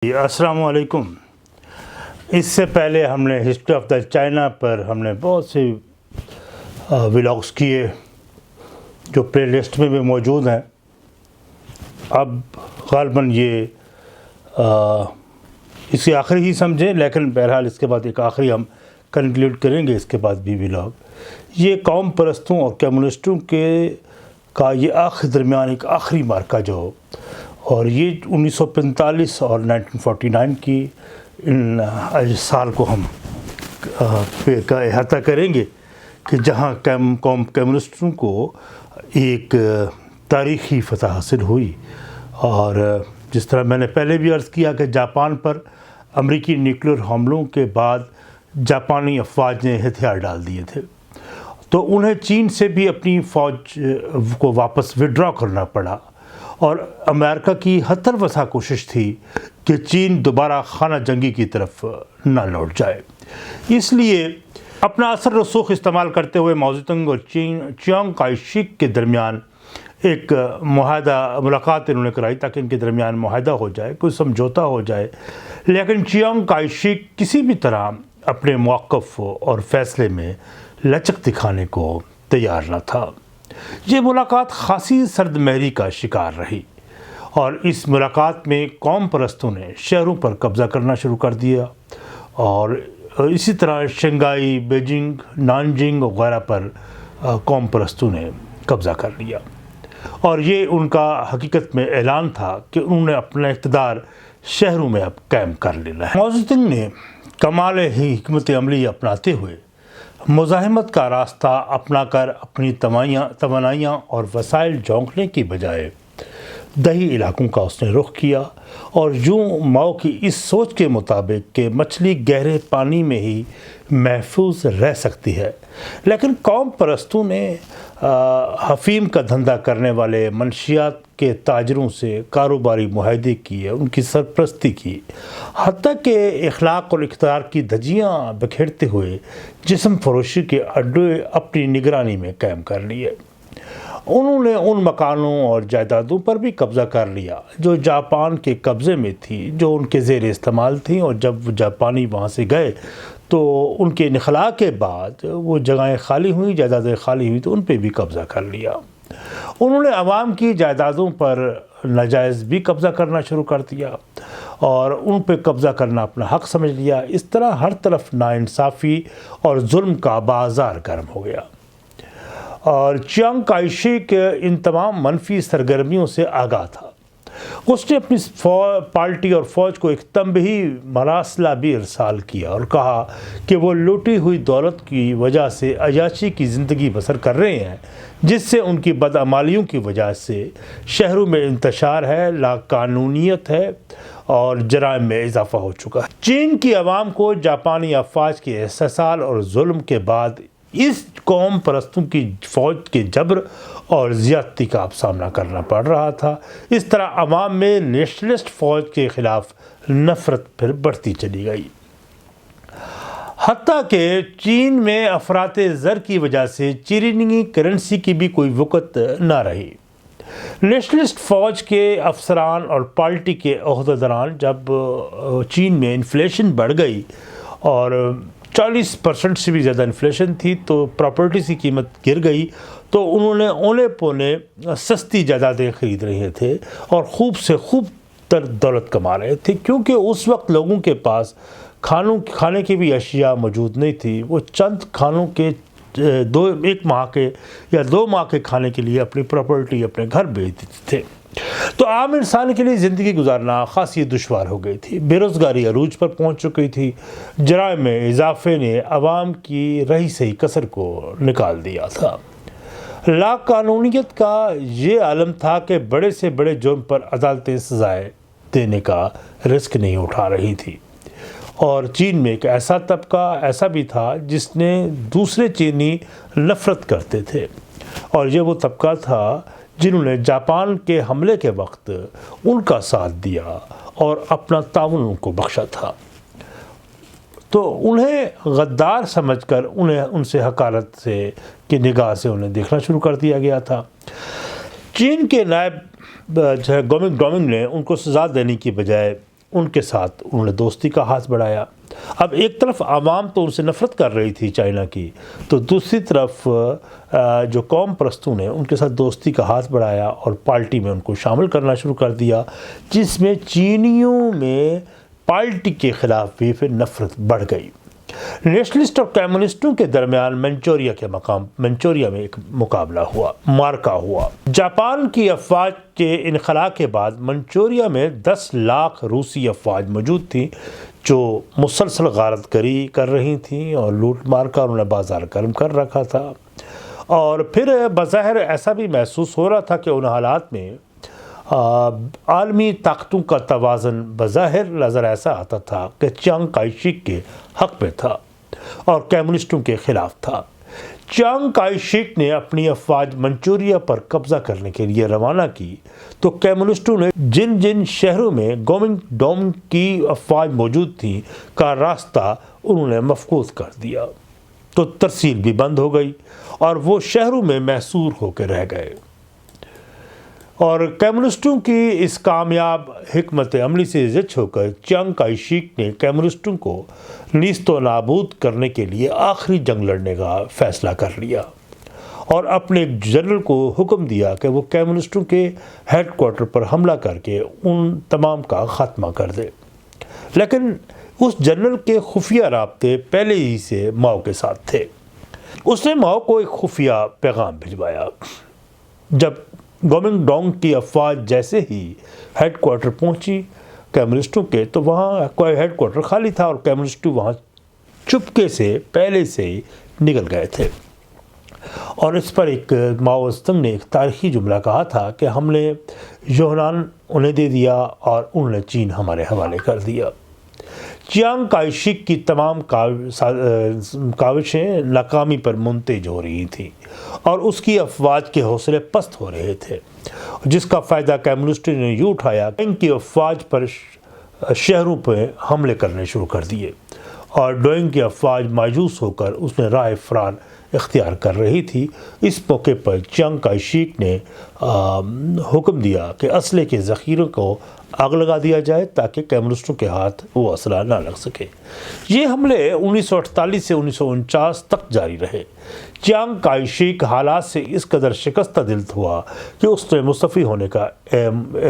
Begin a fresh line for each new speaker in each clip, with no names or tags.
السلام علیکم۔ اس سے پہلے ہم نے ہسٹری آف دا چائنا پر ہم نے بہت سے ولاگس کیے جو پلے لسٹ میں بھی موجود ہیں۔ اب غالباً یہ اسے آخری ہی سمجھیں، لیکن بہرحال اس کے بعد ایک آخری ہم کنکلیوڈ کریں گے اس کے بعد بھی ولاگ۔ یہ قوم پرستوں اور کمیونسٹوں کا یہ درمیان ایک آخری مارکہ جو، اور یہ 1945 اور 1949 کی ان سال کو ہم کا احاطہ کریں گے کہ جہاں قوم کمیونسٹوں کو ایک تاریخی فتح حاصل ہوئی۔ اور جس طرح میں نے پہلے بھی عرض کیا کہ جاپان پر امریکی نیوکلیر حملوں کے بعد جاپانی افواج نے ہتھیار ڈال دیے تھے، تو انہیں چین سے بھی اپنی فوج کو واپس وڈرا کرنا پڑا، اور امریکہ کی حتی الوسع کوشش تھی کہ چین دوبارہ خانہ جنگی کی طرف نہ لوٹ جائے۔ اس لیے اپنا اثر رسوخ استعمال کرتے ہوئے ماؤ زے تونگ اور چیانگ کائی شیک کے درمیان ایک ملاقات انہوں نے کرائی تاکہ ان کے درمیان معاہدہ ہو جائے، کوئی سمجھوتا ہو جائے، لیکن چیانگ کائی شیک کسی بھی طرح اپنے موقف اور فیصلے میں لچک دکھانے کو تیار نہ تھا۔ یہ ملاقات خاصی سرد مہری کا شکار رہی، اور اس ملاقات میں قوم پرستوں نے شہروں پر قبضہ کرنا شروع کر دیا، اور اسی طرح شنگھائی، بیجنگ، نانجنگ وغیرہ پر قوم پرستوں نے قبضہ کر لیا، اور یہ ان کا حقیقت میں اعلان تھا کہ انہوں نے اپنا اقتدار شہروں میں اب قائم کر لینا ہے۔ ماؤ زے تونگ نے کمال ہی حکمت عملی اپناتے ہوئے مزاحمت کا راستہ اپنا کر اپنی توانائیاں اور وسائل جھونکنے کی بجائے دیہی علاقوں کا اس نے رخ کیا، اور یوں ماؤ کی اس سوچ کے مطابق کہ مچھلی گہرے پانی میں ہی محفوظ رہ سکتی ہے، لیکن قوم پرستوں نے حفیم کا دھندا کرنے والے منشیات کے تاجروں سے کاروباری معاہدے کیے، ان کی سرپرستی کی، حتیٰ کہ اخلاق اور اقتدار کی دھجیاں بکھیرتے ہوئے جسم فروشی کے اڈے اپنی نگرانی میں قائم کر لیے۔ انہوں نے ان مکانوں اور جائیدادوں پر بھی قبضہ کر لیا جو جاپان کے قبضے میں تھی، جو ان کے زیر استعمال تھیں، اور جب جاپانی وہاں سے گئے تو ان کے انخلاء کے بعد وہ جگہیں خالی ہوئیں، جائیدادیں خالی ہوئیں، تو ان پہ بھی قبضہ کر لیا۔ انہوں نے عوام کی جائیدادوں پر ناجائز بھی قبضہ کرنا شروع کر دیا، اور ان پہ قبضہ کرنا اپنا حق سمجھ لیا۔ اس طرح ہر طرف ناانصافی اور ظلم کا بازار گرم ہو گیا، اور چیانگ کائی شیک ان تمام منفی سرگرمیوں سے آگاہ تھا۔ اس نے اپنی پارٹی اور فوج کو ایک تنبیہی مراسلہ بھی ارسال کیا اور کہا کہ وہ لوٹی ہوئی دولت کی وجہ سے عیاشی کی زندگی بسر کر رہے ہیں، جس سے ان کی بدعمالیوں کی وجہ سے شہروں میں انتشار ہے، لاقانونیت ہے، اور جرائم میں اضافہ ہو چکا ہے۔ چین کی عوام کو جاپانی افواج کے استحصال اور ظلم کے بعد اس قوم پرستوں کی فوج کے جبر اور زیادتی کا اب سامنا کرنا پڑ رہا تھا۔ اس طرح عوام میں نیشنلسٹ فوج کے خلاف نفرت پھر بڑھتی چلی گئی، حتیٰ کہ چین میں افراط زر کی وجہ سے چیرنگی کرنسی کی بھی کوئی وقت نہ رہی۔ نیشنلسٹ فوج کے افسران اور پارٹی کے عہدیداران جب چین میں انفلیشن بڑھ گئی اور 40% سے بھی زیادہ انفلیشن تھی، تو پراپرٹیز کی قیمت گر گئی، تو انہوں نے اونے پونے سستی جائیدادیں خرید رہے تھے اور خوب سے خوب تر دولت کما رہے تھے، کیونکہ اس وقت لوگوں کے پاس کھانے کی بھی اشیاء موجود نہیں تھی۔ وہ چند کھانوں کے ایک ماہ کے یا 2 ماہ کے کھانے کے لیے اپنی پراپرٹی، اپنے گھر بیچ دیتے تھے، تو عام انسان کے لیے زندگی گزارنا خاصی دشوار ہو گئی تھی۔ بے روزگاری عروج پر پہنچ چکی تھی، جرائم میں اضافے نے عوام کی رہی سہی کسر کو نکال دیا تھا۔ لاقانونیت کا یہ عالم تھا کہ بڑے سے بڑے جرم پر عدالتیں سزائیں دینے کا رسک نہیں اٹھا رہی تھی، اور چین میں ایک ایسا طبقہ ایسا بھی تھا جس نے دوسرے چینی نفرت کرتے تھے، اور یہ وہ طبقہ تھا جنہوں نے جاپان کے حملے کے وقت ان کا ساتھ دیا اور اپنا تعاون ان کو بخشا تھا، تو انہیں غدار سمجھ کر ان سے حقارت سے کی نگاہ سے انہیں دیکھنا شروع کر دیا گیا تھا۔ چین کے نائب ڈومنگ نے ان کو سزا دینے کی بجائے ان کے ساتھ انہوں نے دوستی کا ہاتھ بڑھایا۔ اب ایک طرف عوام تو ان سے نفرت کر رہی تھی چائنا کی، تو دوسری طرف جو قوم پرستوں نے ان کے ساتھ دوستی کا ہاتھ بڑھایا اور پارٹی میں ان کو شامل کرنا شروع کر دیا، جس میں چینیوں میں پارٹی کے خلاف بھی پھر نفرت بڑھ گئی۔ نیشنلسٹ اور کمیونسٹوں کے درمیان منچوریا میں ایک مقابلہ ہوا، مارکا ہوا۔ جاپان کی افواج کے انخلاء کے بعد منچوریا میں 10 لاکھ روسی افواج موجود تھیں جو مسلسل غارت گری کر رہی تھیں اور لوٹ مار کا انہوں نے بازار گرم کر رکھا تھا، اور پھر بظاہر ایسا بھی محسوس ہو رہا تھا کہ ان حالات میں عالمی طاقتوں کا توازن بظاہر نظر ایسا آتا تھا کہ چیانگ کائی شیک کے حق میں تھا اور کمیونسٹوں کے خلاف تھا۔ چیانگ کائی شیک نے اپنی افواج منچوریا پر قبضہ کرنے کے لیے روانہ کی تو کمیونسٹوں نے جن جن شہروں میں گومنگ ڈونگ کی افواج موجود تھیں کا راستہ انہوں نے مفقود کر دیا، تو ترسیل بھی بند ہو گئی اور وہ شہروں میں محصور ہو کے رہ گئے۔ اور کمیونسٹوں کی اس کامیاب حکمت عملی سے زچ ہو کر چیانگ کائی شیک نے کمیونسٹوں کو نیست و نابود کرنے کے لیے آخری جنگ لڑنے کا فیصلہ کر لیا اور اپنے ایک جنرل کو حکم دیا کہ وہ کمیونسٹوں کے ہیڈ کوارٹر پر حملہ کر کے ان تمام کا خاتمہ کر دے۔ لیکن اس جنرل کے خفیہ رابطے پہلے ہی سے ماؤ کے ساتھ تھے۔ اس نے ماؤ کو ایک خفیہ پیغام بھجوایا۔ جب گومنگ ڈونگ کی افواج جیسے ہی ہیڈ کوارٹر پہنچی کمیونسٹوں کے، تو وہاں کوئی ہیڈ کوارٹر خالی تھا اور کمیونسٹ وہاں چپکے سے پہلے سے ہی نکل گئے تھے۔ اور اس پر ایک ماؤ زedong نے ایک تاریخی جملہ کہا تھا کہ ہم نے یونان انہیں دے دیا اور انہوں نے چین ہمارے حوالے کر دیا۔ چیانگ کائی شیک کی تمام کاوشیں ناکامی پر منتج ہو رہی تھیں اور اس کی افواج کے حوصلے پست ہو رہے تھے، جس کا فائدہ کمیونسٹوں نے یوں اٹھایا کہ ان کی افواج پر شہروں پہ حملے کرنے شروع کر دیے، اور ڈوئنگ کی افواج مایوس ہو کر اس میں راہ فرار اختیار کر رہی تھی۔ اس موقع پر چیانگ کائی شیک نے حکم دیا کہ اسلحے کے ذخیروں کو آگ لگا دیا جائے تاکہ کمیونسٹوں کے ہاتھ وہ اسلحہ نہ لگ سکے۔ یہ حملے 1948 سے 1949 تک جاری رہے۔ چیانگ کائی شیک حالات سے اس قدر شکستہ دل ہوا کہ اس نے مستعفی ہونے کا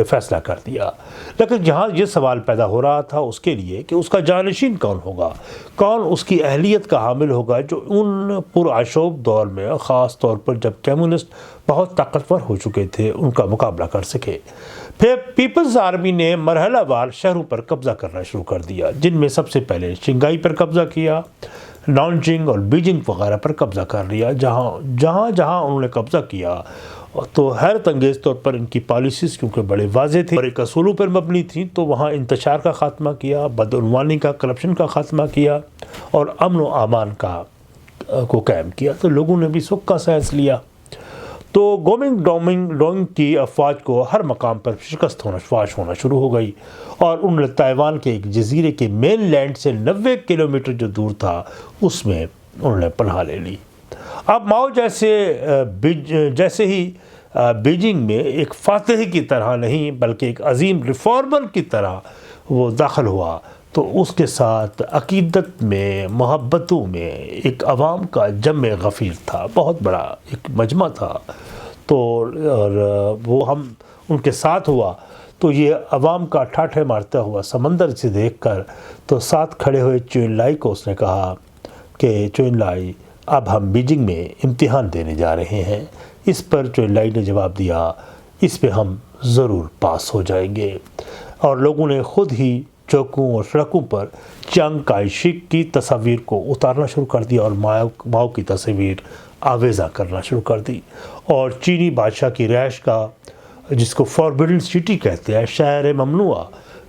فیصلہ کر دیا، لیکن جہاں یہ سوال پیدا ہو رہا تھا اس کے لیے کہ اس کا جانشین کون ہوگا، کون اس کی اہلیت کا حامل ہوگا جو ان پرآشوب دور میں، خاص طور پر جب کمیونسٹ بہت طاقتور ہو چکے تھے، ان کا مقابلہ کر سکے۔ پھر پیپلز آرمی نے مرحلہ وار شہروں پر قبضہ کرنا شروع کر دیا، جن میں سب سے پہلے شنگھائی پر قبضہ کیا، نانجنگ اور بیجنگ وغیرہ پر قبضہ کر لیا۔ جہاں انہوں نے قبضہ کیا تو حیرت انگیز طور پر ان کی پالیسیز کیونکہ بڑے واضح تھیں اور ایک اصولوں پر مبنی تھیں، تو وہاں انتشار کا خاتمہ کیا، بدعنوانی کا، کرپشن کا خاتمہ کیا اور امن و امان کو قائم کیا، تو لوگوں نے بھی سکھ کا سانس لیا۔ تو گومنگ ڈونگ کی افواج کو ہر مقام پر شکست ہونا شروع ہو گئی اور انہوں نے تائیوان کے ایک جزیرے کے مین لینڈ سے 90 کلومیٹر جو دور تھا اس میں انہوں نے پناہ لے لی۔ اب ماؤ جیسے ہی بیجنگ میں ایک فاتح کی طرح نہیں بلکہ ایک عظیم ریفارمر کی طرح وہ داخل ہوا، تو اس کے ساتھ عقیدت میں، محبتوں میں ایک عوام کا جمع غفیر تھا، بہت بڑا ایک مجمع تھا۔ تو اور وہ ہم ان کے ساتھ ہوا تو یہ عوام کا ٹھاٹھے مارتا ہوا سمندر سے دیکھ کر تو ساتھ کھڑے ہوئے چوئن لائی کو اس نے کہا کہ چوئن لائی اب ہم بیجنگ میں امتحان دینے جا رہے ہیں۔ اس پر چوئن لائی نے جواب دیا اس پہ ہم ضرور پاس ہو جائیں گے، اور لوگوں نے خود ہی چوکوں اور سڑکوں پر چیانگ کائی شیک کی تصاویر کو اتارنا شروع کر دیا اور ماؤ کی تصاویر آویزاں کرنا شروع کر دی، اور چینی بادشاہ کی رہائش کا جس کو فاربڈن سٹی کہتے ہیں، شہر ممنوعہ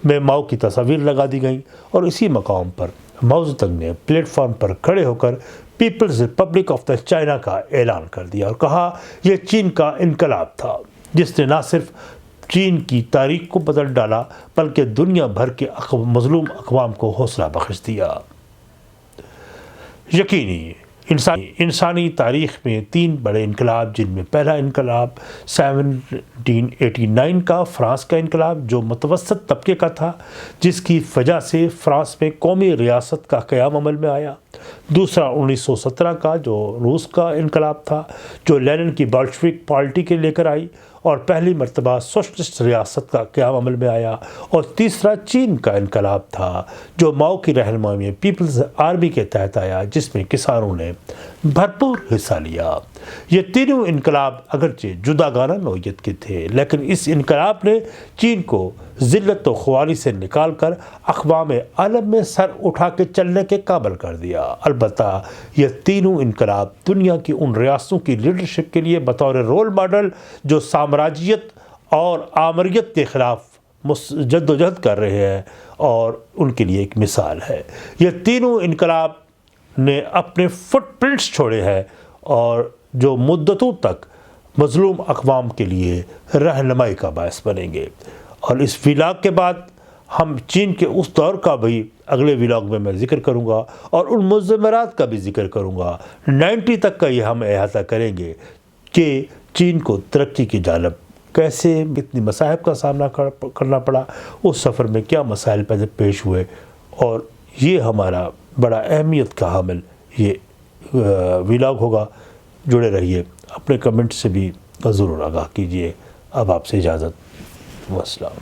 میں ماؤ کی تصاویر لگا دی گئیں، اور اسی مقام پر ماؤ زedong نے پلیٹ فارم پر کھڑے ہو کر people's republic of the China کا اعلان کر دیا اور کہا یہ چین کا انقلاب تھا جس نے نہ صرف چین کی تاریخ کو بدل ڈالا بلکہ دنیا بھر کے مظلوم اقوام کو حوصلہ بخش دیا۔ یقینی انسانی تاریخ میں 3 بڑے انقلاب، جن میں پہلا انقلاب 1789 کا فرانس کا انقلاب جو متوسط طبقے کا تھا، جس کی وجہ سے فرانس میں قومی ریاست کا قیام عمل میں آیا۔ دوسرا 1917 کا جو روس کا انقلاب تھا، جو لینن کی بولشوک پارٹی کے لے کر آئی اور پہلی مرتبہ سوشلسٹ ریاست کا قیام عمل میں آیا۔ اور تیسرا چین کا انقلاب تھا، جو ماؤ کی رہنمائی میں پیپلز آرمی کے تحت آیا، جس میں کسانوں نے بھرپور حصہ لیا۔ یہ تینوں انقلاب اگرچہ جداگانہ نوعیت کے تھے، لیکن اس انقلاب نے چین کو ذلت و خواری سے نکال کر اقوام عالم میں سر اٹھا کے چلنے کے قابل کر دیا۔ البتہ یہ تینوں انقلاب دنیا کی ان ریاستوں کی لیڈرشپ کے لیے بطور رول ماڈل جو سامراجیت اور آمریت کے خلاف جد و جہد کر رہے ہیں، اور ان کے لیے ایک مثال ہے۔ یہ تینوں انقلاب نے اپنے فٹ پرنٹس چھوڑے ہیں اور جو مدتوں تک مظلوم اقوام کے لیے رہنمائی کا باعث بنیں گے۔ اور اس ولاگ کے بعد ہم چین کے اس دور کا بھی اگلے ولاگ میں ذکر کروں گا، اور ان مضمرات کا بھی ذکر کروں گا۔ 90 تک کا یہ ہم احاطہ کریں گے کہ چین کو ترقی کی جانب کیسے اتنی مصائب کا سامنا کرنا پڑا، اس سفر میں کیا مسائل پیش ہوئے، اور یہ ہمارا بڑا اہمیت کا حامل یہ ولاگ ہوگا۔ جڑے رہیے، اپنے کمنٹ سے بھی ضرور آگاہ کیجیے۔ اب آپ سے اجازت، والسلام۔